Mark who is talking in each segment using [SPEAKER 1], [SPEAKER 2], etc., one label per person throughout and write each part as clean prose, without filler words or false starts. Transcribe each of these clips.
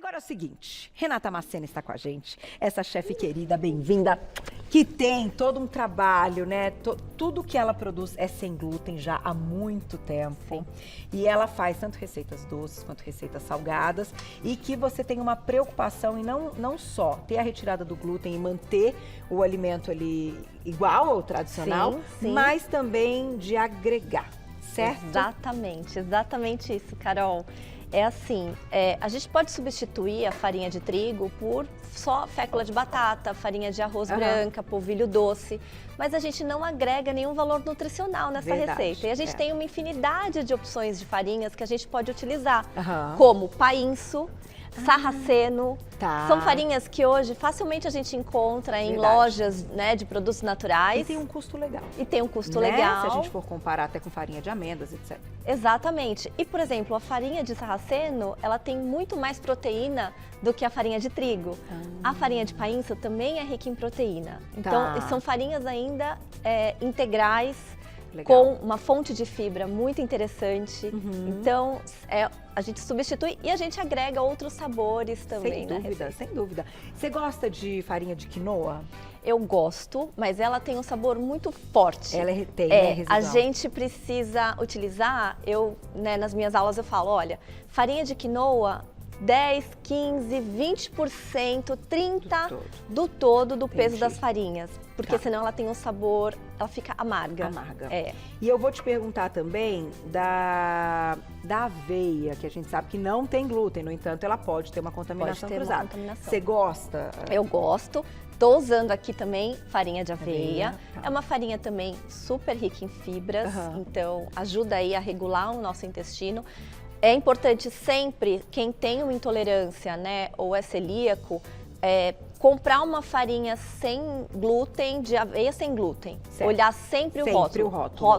[SPEAKER 1] Agora é o seguinte, Renata Macena está com a gente, essa chefe querida, bem-vinda, que tem todo um trabalho, né? Tudo que ela produz é sem glúten já há muito tempo.
[SPEAKER 2] Sim.
[SPEAKER 1] E ela faz tanto receitas doces quanto receitas salgadas e que você tem uma preocupação em não só ter a retirada do glúten e manter o alimento ali igual ao tradicional,
[SPEAKER 2] Sim, sim.
[SPEAKER 1] mas também de agregar, certo?
[SPEAKER 2] Exatamente isso, Carol. É assim, a gente pode substituir a farinha de trigo por só fécula de batata, farinha de arroz branca, polvilho doce, mas a gente não agrega nenhum valor nutricional nessa receita. E a gente tem uma infinidade de opções de farinhas que a gente pode utilizar, como painço, sarraceno. São farinhas que hoje facilmente a gente encontra em lojas, né, de produtos naturais.
[SPEAKER 1] E tem um custo legal.
[SPEAKER 2] E tem um custo
[SPEAKER 1] né?
[SPEAKER 2] legal.
[SPEAKER 1] Se a gente for comparar até com farinha de amêndoas, etc.
[SPEAKER 2] Exatamente. E, por exemplo, a farinha de sarraceno, ela tem muito mais proteína do que a farinha de trigo. A farinha de painço também é rica em proteína. Então, são farinhas ainda integrais, com uma fonte de fibra muito interessante. Então, a gente substitui e a gente agrega outros sabores também.
[SPEAKER 1] Sem dúvida. Você gosta de farinha de quinoa?
[SPEAKER 2] Eu gosto, mas ela tem um sabor muito forte.
[SPEAKER 1] Ela tem, né, residual.
[SPEAKER 2] A gente precisa utilizar, nas minhas aulas eu falo, olha, farinha de quinoa, 10, 15, 20%, 30% do todo do peso das farinhas. Porque senão ela tem um sabor, ela fica amarga.
[SPEAKER 1] E eu vou te perguntar também da aveia, que a gente sabe que não tem glúten, no entanto, ela pode ter uma contaminação cruzada. Você gosta?
[SPEAKER 2] Eu gosto. Estou usando aqui também farinha de aveia. É uma farinha também super rica em fibras, então ajuda aí a regular o nosso intestino. É importante sempre, quem tem uma intolerância, né, ou é celíaco, comprar uma farinha sem glúten, de aveia sem glúten.
[SPEAKER 1] Certo.
[SPEAKER 2] Olhar sempre o rótulo.
[SPEAKER 1] Rótulo,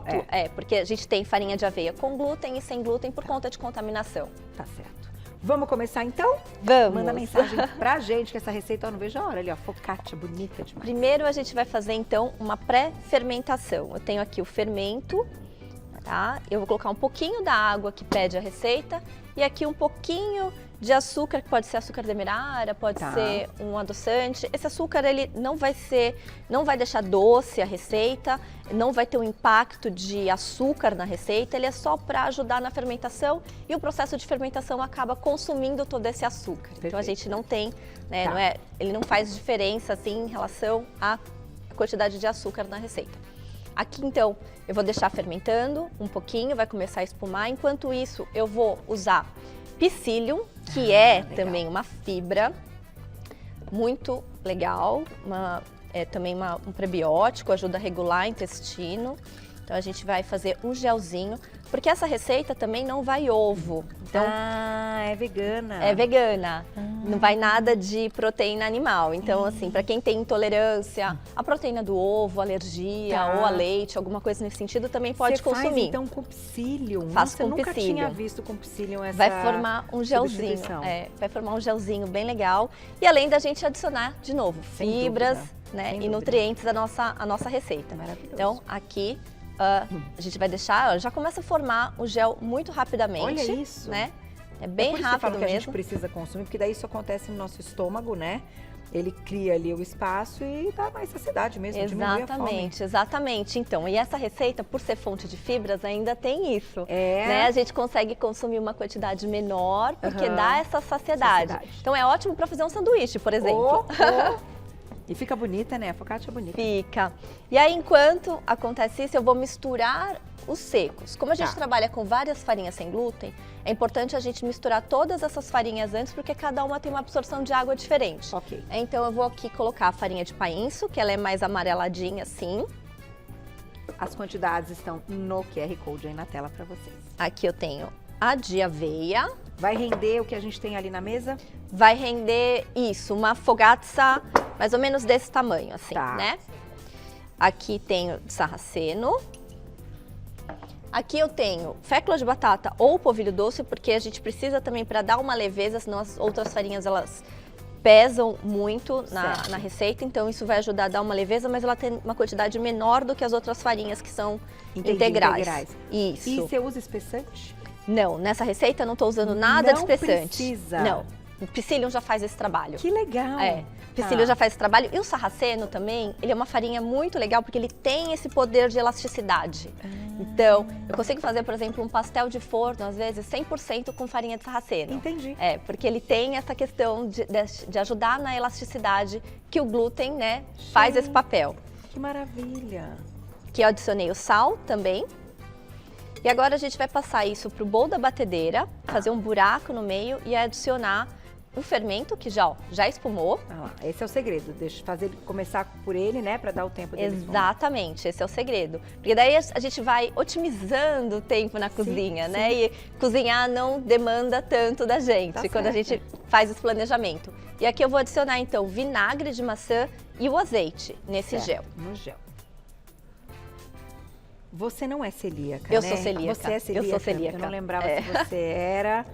[SPEAKER 2] porque a gente tem farinha de aveia com glúten e sem glúten por conta de contaminação.
[SPEAKER 1] Tá certo. Vamos começar então?
[SPEAKER 2] Vamos!
[SPEAKER 1] Manda mensagem pra gente, que essa receita eu não vejo a hora. Ali, ó, focaccia, bonita demais.
[SPEAKER 2] Primeiro a gente vai fazer então uma pré-fermentação. Eu tenho aqui o fermento, tá? Eu vou colocar um pouquinho da água que pede a receita e aqui um pouquinho de açúcar, que pode ser açúcar demerara, pode ser um adoçante. Esse açúcar, ele não vai deixar doce a receita, não vai ter um impacto de açúcar na receita, ele é só para ajudar na fermentação e o processo de fermentação acaba consumindo todo esse açúcar. Então a gente não tem, né, ele não faz diferença assim em relação à quantidade de açúcar na receita. Aqui então eu vou deixar fermentando um pouquinho, vai começar a espumar. Enquanto isso eu vou usar psyllium, que é também uma fibra muito legal, também um prebiótico, ajuda a regular o intestino. Então a gente vai fazer um gelzinho, porque essa receita também não vai ovo. Então,
[SPEAKER 1] é vegana.
[SPEAKER 2] É vegana, não vai nada de proteína animal. Então, assim, para quem tem intolerância à proteína do ovo, alergia ou a leite, alguma coisa nesse sentido, também pode consumir.
[SPEAKER 1] Você faz então com psyllium?
[SPEAKER 2] Faço com
[SPEAKER 1] nunca
[SPEAKER 2] psyllium.
[SPEAKER 1] Tinha visto com psyllium essa
[SPEAKER 2] vai formar um gelzinho, vai formar um gelzinho bem legal. E além da gente adicionar, de novo, fibras, né, e nutrientes à nossa receita.
[SPEAKER 1] Maravilhoso.
[SPEAKER 2] Então, aqui a gente vai deixar, já começa a formar o gel muito rapidamente.
[SPEAKER 1] Olha isso.
[SPEAKER 2] Né? É bem rápido
[SPEAKER 1] mesmo. Que a gente precisa consumir, porque daí isso acontece no nosso estômago, né? Ele cria ali o espaço e dá mais saciedade mesmo, diminui a fome.
[SPEAKER 2] Exatamente. Então, e essa receita, por ser fonte de fibras, ainda tem isso. Né? A gente consegue consumir uma quantidade menor, porque dá essa saciedade. Então, é ótimo para fazer um sanduíche, por exemplo.
[SPEAKER 1] E fica bonita, né? A focaccia é bonita.
[SPEAKER 2] Fica. E aí, enquanto acontece isso, eu vou misturar os secos. Como a gente trabalha com várias farinhas sem glúten, é importante a gente misturar todas essas farinhas antes, porque cada uma tem uma absorção de água diferente. Então, eu vou aqui colocar a farinha de painço, que ela é mais amareladinha assim.
[SPEAKER 1] As quantidades estão no QR Code aí na tela para vocês.
[SPEAKER 2] Aqui eu tenho a de aveia.
[SPEAKER 1] Vai render o que a gente tem ali na mesa?
[SPEAKER 2] Vai render isso, uma focaccia mais ou menos desse tamanho, assim, né? Aqui tenho sarraceno. Aqui eu tenho fécula de batata ou polvilho doce, porque a gente precisa também para dar uma leveza, senão as outras farinhas elas pesam muito na receita, então isso vai ajudar a dar uma leveza, mas ela tem uma quantidade menor do que as outras farinhas que são integrais. Isso.
[SPEAKER 1] E você usa espessante?
[SPEAKER 2] Não, nessa receita eu não estou usando nada de espessante.
[SPEAKER 1] Precisa.
[SPEAKER 2] Não. O psyllium já faz esse trabalho.
[SPEAKER 1] Que legal!
[SPEAKER 2] O psyllium já faz esse trabalho. E o sarraceno também, ele é uma farinha muito legal porque ele tem esse poder de elasticidade. Então, eu consigo fazer, por exemplo, um pastel de forno, às vezes, 100% com farinha de sarraceno.
[SPEAKER 1] Entendi.
[SPEAKER 2] Porque ele tem essa questão de ajudar na elasticidade que o glúten, né, faz esse papel.
[SPEAKER 1] Que maravilha!
[SPEAKER 2] Aqui eu adicionei o sal também. E agora a gente vai passar isso pro bowl da batedeira, fazer um buraco no meio e adicionar o fermento que já espumou.
[SPEAKER 1] Esse é o segredo, deixa começar por ele, né, para dar o tempo dele.
[SPEAKER 2] Exatamente, esse é o segredo. Porque daí a gente vai otimizando o tempo na cozinha, né? E cozinhar não demanda tanto da gente quando a gente faz esse planejamento. E aqui eu vou adicionar então o vinagre de maçã e o azeite nesse gel.
[SPEAKER 1] No gel. Você não é celíaca,
[SPEAKER 2] Eu
[SPEAKER 1] né?
[SPEAKER 2] sou celíaca.
[SPEAKER 1] Você é celíaca?
[SPEAKER 2] Eu sou celíaca.
[SPEAKER 1] Eu não lembrava se você era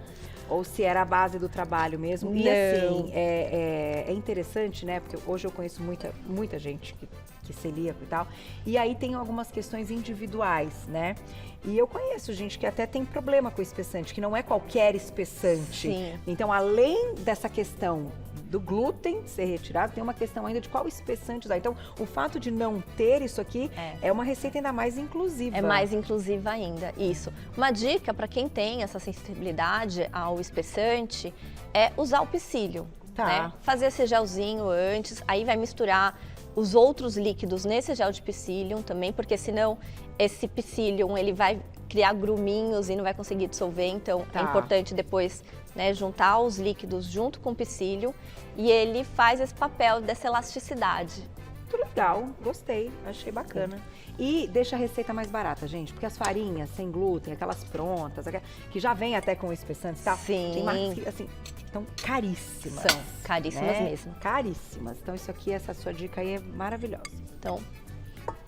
[SPEAKER 1] ou se era a base do trabalho mesmo.
[SPEAKER 2] Não.
[SPEAKER 1] E assim, é interessante, né? Porque hoje eu conheço muita gente que é celíaco e tal. E aí tem algumas questões individuais, né? E eu conheço gente que até tem problema com o espessante, que não é qualquer espessante.
[SPEAKER 2] Sim.
[SPEAKER 1] Então, além dessa questão do glúten ser retirado, tem uma questão ainda de qual espessante usar. Então, o fato de não ter isso aqui é uma receita ainda mais inclusiva.
[SPEAKER 2] É mais inclusiva ainda, isso. Uma dica para quem tem essa sensibilidade ao espessante é usar o psyllium. Né? Fazer esse gelzinho antes, aí vai misturar os outros líquidos nesse gel de psyllium também, porque senão esse psyllium ele vai criar gruminhos e não vai conseguir dissolver, então é importante depois, né, juntar os líquidos junto com o psyllium e ele faz esse papel dessa elasticidade.
[SPEAKER 1] Muito legal, gostei, achei bacana. E deixa a receita mais barata, gente, porque as farinhas sem glúten, aquelas prontas, que já vem até com espessantes e tal, tem marcas que, assim, estão caríssimas.
[SPEAKER 2] São caríssimas mesmo.
[SPEAKER 1] Caríssimas. Então isso aqui, essa sua dica aí é maravilhosa.
[SPEAKER 2] Então,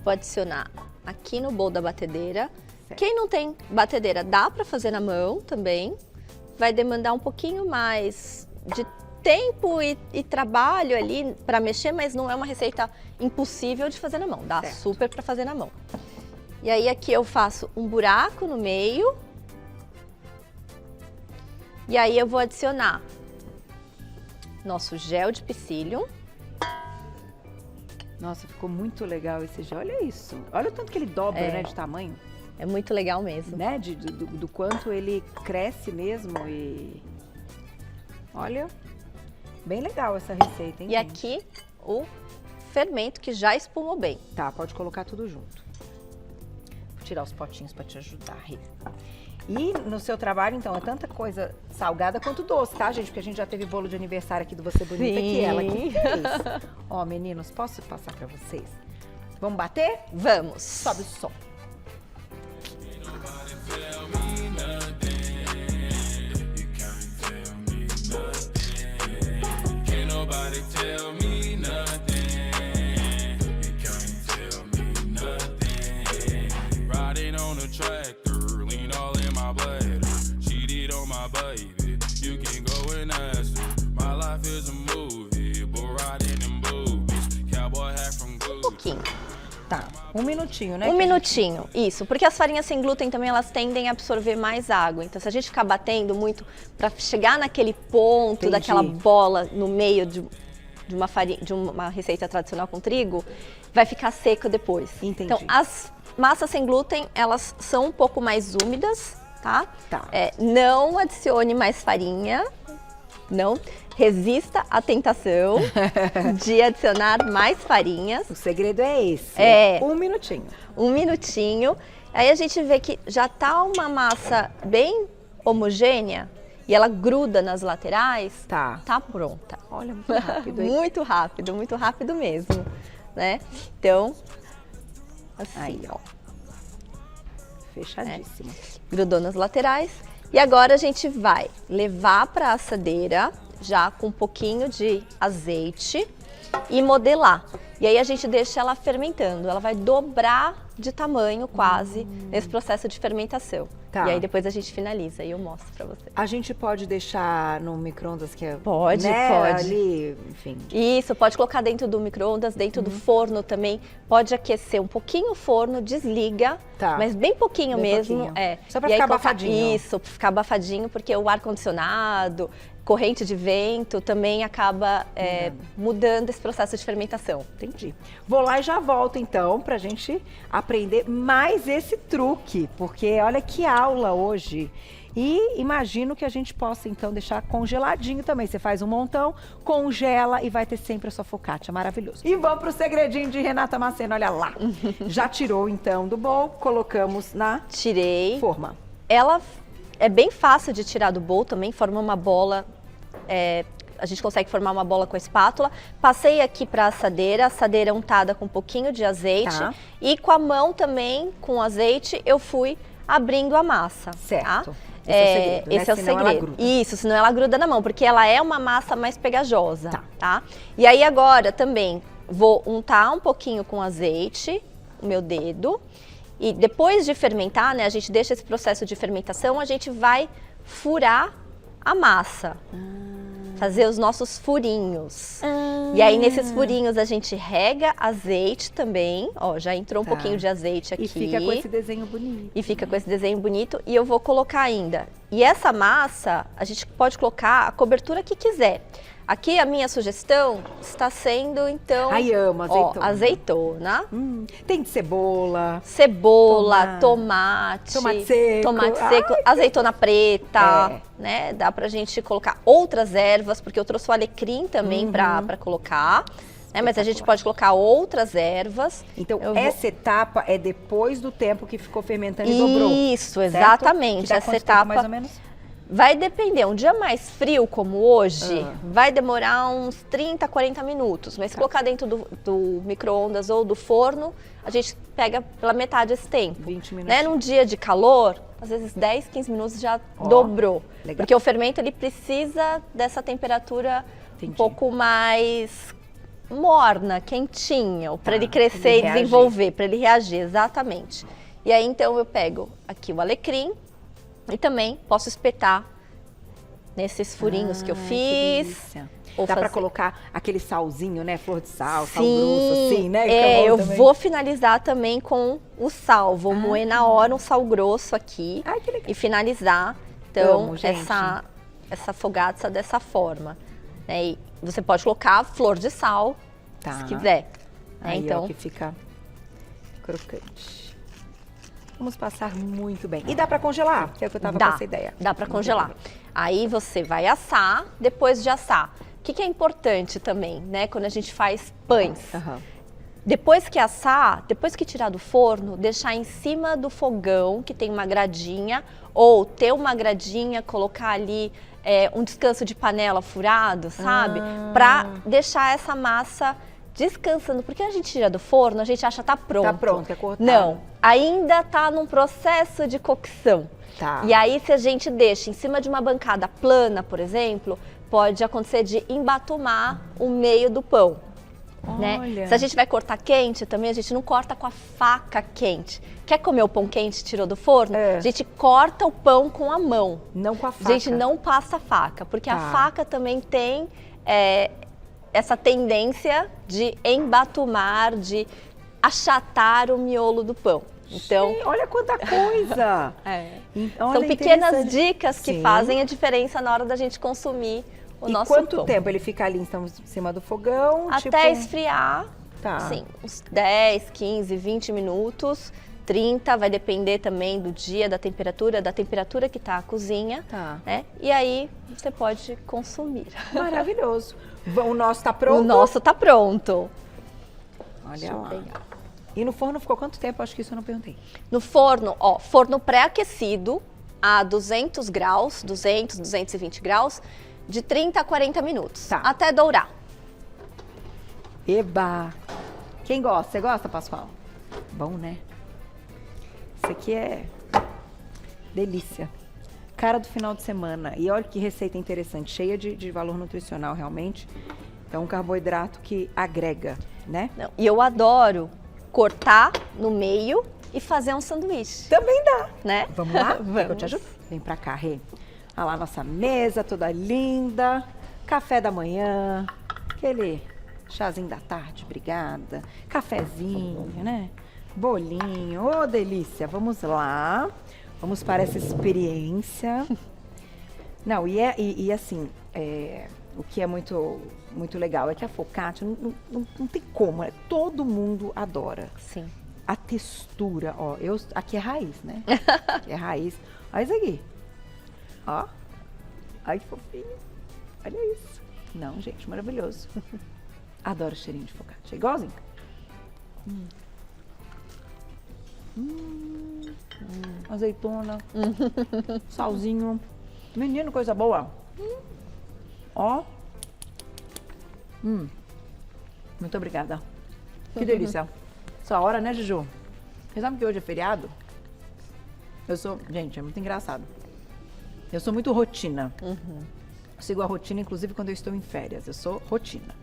[SPEAKER 2] vou adicionar aqui no bowl da batedeira. Quem não tem batedeira, dá para fazer na mão também. Vai demandar um pouquinho mais de tempo e trabalho ali para mexer, mas não é uma receita impossível de fazer na mão. Dá super para fazer na mão. E aí aqui eu faço um buraco no meio. E aí eu vou adicionar nosso gel de psyllium.
[SPEAKER 1] Nossa, ficou muito legal esse gel. Olha isso. Olha o tanto que ele dobra, né, de tamanho.
[SPEAKER 2] É muito legal mesmo.
[SPEAKER 1] Né? Do quanto ele cresce mesmo e... Olha, bem legal essa receita, hein,
[SPEAKER 2] E aqui o fermento que já espumou bem.
[SPEAKER 1] Tá, pode colocar tudo junto. Vou tirar os potinhos para te ajudar, Rê. E no seu trabalho, então, é tanta coisa salgada quanto doce, tá, gente? Porque a gente já teve bolo de aniversário aqui do Você Bonita, que ela que fez. Ó, meninos, posso passar para vocês? Vamos bater?
[SPEAKER 2] Vamos.
[SPEAKER 1] Sobe o som.
[SPEAKER 3] Nobody tell me nothing. You can't tell me nothing. Riding on a tractor, lean all in my bladder. Cheated on my baby. You can go and ask her. My life is a movie, but riding in boobies. Cowboy hat from Gucci.
[SPEAKER 2] Pouquinho.
[SPEAKER 1] Tá, um minutinho, né?
[SPEAKER 2] Um minutinho, isso. Porque as farinhas sem glúten também elas tendem a absorver mais água. Então, se a gente ficar batendo muito para chegar naquele ponto daquela bola no meio de uma farinha, de uma receita tradicional com trigo, vai ficar seco depois.
[SPEAKER 1] Entendi.
[SPEAKER 2] Então, as massas sem glúten, elas são um pouco mais úmidas, tá? Não adicione mais farinha, não. Resista à tentação de adicionar mais farinhas.
[SPEAKER 1] O segredo é esse. Um minutinho.
[SPEAKER 2] Um minutinho. Aí a gente vê que já tá uma massa bem homogênea e ela gruda nas laterais. Tá pronta.
[SPEAKER 1] Olha, muito rápido. Hein?
[SPEAKER 2] Muito rápido mesmo, né? Então, assim,
[SPEAKER 1] aí, ó. Fechadíssimo.
[SPEAKER 2] Grudou nas laterais. E agora a gente vai levar para a assadeira já com um pouquinho de azeite e modelar. E aí a gente deixa ela fermentando. Ela vai dobrar de tamanho quase nesse processo de fermentação. E aí depois a gente finaliza e eu mostro pra você.
[SPEAKER 1] A gente pode deixar no micro-ondas que é...
[SPEAKER 2] Pode,
[SPEAKER 1] né,
[SPEAKER 2] pode.
[SPEAKER 1] Ali, enfim.
[SPEAKER 2] Isso, pode colocar dentro do micro-ondas, dentro do forno também. Pode aquecer um pouquinho o forno, desliga, mas bem pouquinho mesmo.
[SPEAKER 1] Só pra ficar abafadinho.
[SPEAKER 2] Isso, pra ficar abafadinho, porque o ar-condicionado corrente de vento também acaba mudando esse processo de fermentação.
[SPEAKER 1] Entendi. Vou lá e já volto, então, pra gente aprender mais esse truque, porque olha que aula hoje. E imagino que a gente possa, então, deixar congeladinho também. Você faz um montão, congela e vai ter sempre a sua focaccia. Maravilhoso. E vamos pro segredinho de Renata Maceno, olha lá. Já tirou, então, do bowl, colocamos na
[SPEAKER 2] Tirei.
[SPEAKER 1] forma.
[SPEAKER 2] Ela é bem fácil de tirar do bowl também, forma uma bola... a gente consegue formar uma bola com a espátula. Passei aqui para a assadeira untada com um pouquinho de azeite.
[SPEAKER 1] Tá.
[SPEAKER 2] E com a mão também, com azeite, eu fui abrindo a massa.
[SPEAKER 1] Certo.
[SPEAKER 2] Tá?
[SPEAKER 1] Esse é o segredo, né?
[SPEAKER 2] Esse é o
[SPEAKER 1] Senão ela
[SPEAKER 2] segredo.
[SPEAKER 1] gruda.
[SPEAKER 2] Isso, senão ela gruda na mão, porque ela é uma massa mais pegajosa.
[SPEAKER 1] Tá.
[SPEAKER 2] E aí agora também vou untar um pouquinho com azeite, o meu dedo. E depois de fermentar, né, a gente deixa esse processo de fermentação, a gente vai furar a massa. Fazer os nossos furinhos. E aí, nesses furinhos, a gente rega azeite também. Ó, já entrou um pouquinho de azeite aqui.
[SPEAKER 1] E fica com esse desenho bonito.
[SPEAKER 2] E fica com esse desenho bonito. E eu vou colocar ainda. E essa massa, a gente pode colocar a cobertura que quiser. Aqui a minha sugestão está sendo, então...
[SPEAKER 1] Ai, amo azeitona.
[SPEAKER 2] Ó, azeitona.
[SPEAKER 1] Tem de cebola.
[SPEAKER 2] Cebola, tomate
[SPEAKER 1] Tomate seco. Ai,
[SPEAKER 2] azeitona preta, né? Dá pra gente colocar outras ervas, porque eu trouxe o alecrim também pra colocar, né? Mas a gente pode colocar outras ervas.
[SPEAKER 1] Então, essa etapa é depois do tempo que ficou fermentando e dobrou.
[SPEAKER 2] Isso, exatamente.
[SPEAKER 1] Que dá
[SPEAKER 2] essa
[SPEAKER 1] quanto
[SPEAKER 2] etapa,
[SPEAKER 1] tempo, mais ou menos?
[SPEAKER 2] vai depender. Um dia mais frio como hoje, vai demorar uns 30, 40 minutos. Mas se colocar dentro do micro-ondas ou do forno, a gente pega pela metade esse tempo.
[SPEAKER 1] 20 minutos.
[SPEAKER 2] Né? Num dia de calor, às vezes 10, 15 minutos já dobrou.
[SPEAKER 1] Legal.
[SPEAKER 2] Porque o fermento ele precisa dessa temperatura um pouco mais morna, quentinha, para ele crescer e desenvolver, para ele reagir, exatamente. E aí então eu pego aqui o alecrim e também posso espetar nesses furinhos que eu fiz.
[SPEAKER 1] Dá para colocar aquele salzinho, né? Flor de sal, sal grosso, assim, né?
[SPEAKER 2] Eu vou finalizar também com o sal. Vou moer na hora um sal grosso aqui.
[SPEAKER 1] Ai, que legal.
[SPEAKER 2] E finalizar, então,
[SPEAKER 1] Amo,
[SPEAKER 2] essa fogaccia dessa forma. Né? E você pode colocar flor de sal, se quiser.
[SPEAKER 1] Aí,
[SPEAKER 2] então,
[SPEAKER 1] ó, que fica crocante. Vamos passar muito bem. E dá para congelar? Que é o que eu tava com essa ideia.
[SPEAKER 2] Dá para congelar. Aí você vai assar. Depois de assar, o que é importante também, né? Quando a gente faz pães. Depois que assar, depois que tirar do forno, deixar em cima do fogão, que tem uma gradinha, ou ter uma gradinha, colocar ali um descanso de panela furado, sabe? Para deixar essa massa descansando. Porque a gente tira do forno, a gente acha que tá pronto.
[SPEAKER 1] Tá pronto, é cortado.
[SPEAKER 2] Não, ainda tá num processo de cocção. E aí, se a gente deixa em cima de uma bancada plana, por exemplo, pode acontecer de embatumar o meio do pão. Né? Se a gente vai cortar quente também, a gente não corta com a faca quente. Quer comer o pão quente, tirou do forno? A gente corta o pão com a mão.
[SPEAKER 1] Não com a faca.
[SPEAKER 2] A gente não passa a faca, porque a faca também tem essa tendência de embatumar, de achatar o miolo do pão. Então,
[SPEAKER 1] olha quanta coisa!
[SPEAKER 2] São pequenas dicas que fazem a diferença na hora da gente consumir o nosso pão. E
[SPEAKER 1] quanto tempo ele fica ali, então, em cima do fogão?
[SPEAKER 2] Até esfriar, sim, uns 10, 15, 20 minutos, 30, vai depender também do dia, da temperatura que tá a cozinha, né? E aí você pode consumir.
[SPEAKER 1] Maravilhoso. O nosso tá pronto?
[SPEAKER 2] O nosso tá pronto.
[SPEAKER 1] Olha lá. E no forno ficou quanto tempo? Acho que isso eu não perguntei.
[SPEAKER 2] No forno, ó, forno pré-aquecido a 200 graus, 200, 220 graus, de 30 a 40 minutos, até dourar.
[SPEAKER 1] Eba! Quem gosta? Você gosta, Pascoal? Bom, né? Isso aqui é delícia. Cara do final de semana. E olha que receita interessante, cheia de valor nutricional, realmente. Então, um carboidrato que agrega, né?
[SPEAKER 2] Não, e eu adoro cortar no meio e fazer um sanduíche.
[SPEAKER 1] Também dá.
[SPEAKER 2] Né?
[SPEAKER 1] Vamos lá?
[SPEAKER 2] Vamos.
[SPEAKER 1] Eu te ajudo. Vem pra cá, Rê. Olha lá nossa mesa toda linda. Café da manhã. Aquele chazinho da tarde, obrigada. Cafezinho, né? Bolinho. Ô, delícia. Vamos lá. Vamos para essa experiência. Não, e assim, o que é muito, muito legal é que a focaccia não tem como, né? Todo mundo adora.
[SPEAKER 2] Sim.
[SPEAKER 1] A textura, ó, aqui é raiz, né? Aqui é raiz. Olha isso aqui. Ó. Ai, que fofinho. Olha isso. Não, gente, maravilhoso. Adoro o cheirinho de focaccia. Igualzinho. Azeitona. Salzinho. Menino, coisa boa. Ó. Muito obrigada. Que delícia. Essa hora, né, Juju? Você sabe que hoje é feriado? Gente, é muito engraçado. Eu sou muito rotina. Sigo a rotina, inclusive, quando eu estou em férias. Eu sou rotina.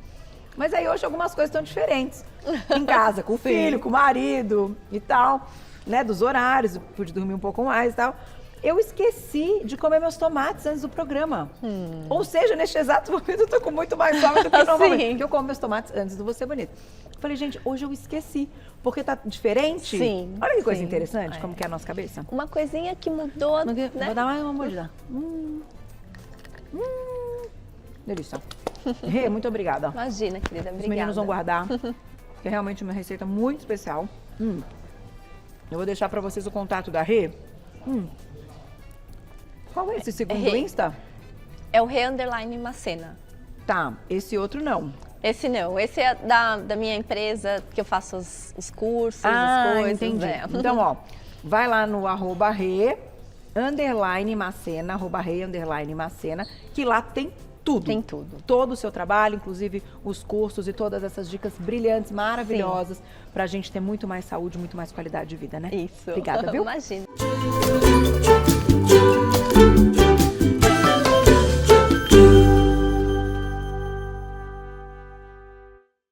[SPEAKER 1] Mas aí hoje algumas coisas estão diferentes. Em casa, com o filho, com o marido e tal. Né, dos horários, eu pude dormir um pouco mais e tal. Eu esqueci de comer meus tomates antes do programa. Ou seja, neste exato momento eu tô com muito mais fome do que normalmente. Porque eu como meus tomates antes do Você Bonito. Falei, gente, hoje eu esqueci. Porque tá diferente.
[SPEAKER 2] Sim.
[SPEAKER 1] Olha que coisa
[SPEAKER 2] sim.
[SPEAKER 1] interessante, como que é a nossa cabeça.
[SPEAKER 2] Uma coisinha que mudou, né?
[SPEAKER 1] Vou dar mais uma mordida. Delícia. Rê, muito obrigada.
[SPEAKER 2] Imagina, querida, obrigada.
[SPEAKER 1] Os meninos vão guardar, que é realmente uma receita muito especial. Eu vou deixar pra vocês o contato da Rê. Qual é esse segundo
[SPEAKER 2] Rê.
[SPEAKER 1] Insta?
[SPEAKER 2] É o Re_Macena.
[SPEAKER 1] Tá, esse outro não.
[SPEAKER 2] Esse não, esse é da minha empresa, que eu faço os cursos, as coisas.
[SPEAKER 1] Entendi.
[SPEAKER 2] Né?
[SPEAKER 1] Então, ó, vai lá no @Re_Macena, @Re_Macena, que lá tem tudo.
[SPEAKER 2] Tem tudo.
[SPEAKER 1] Todo o seu trabalho, inclusive os cursos e todas essas dicas brilhantes, maravilhosas, pra gente ter muito mais saúde, muito mais qualidade de vida, né?
[SPEAKER 2] Isso.
[SPEAKER 1] Obrigada, viu?
[SPEAKER 2] Imagina.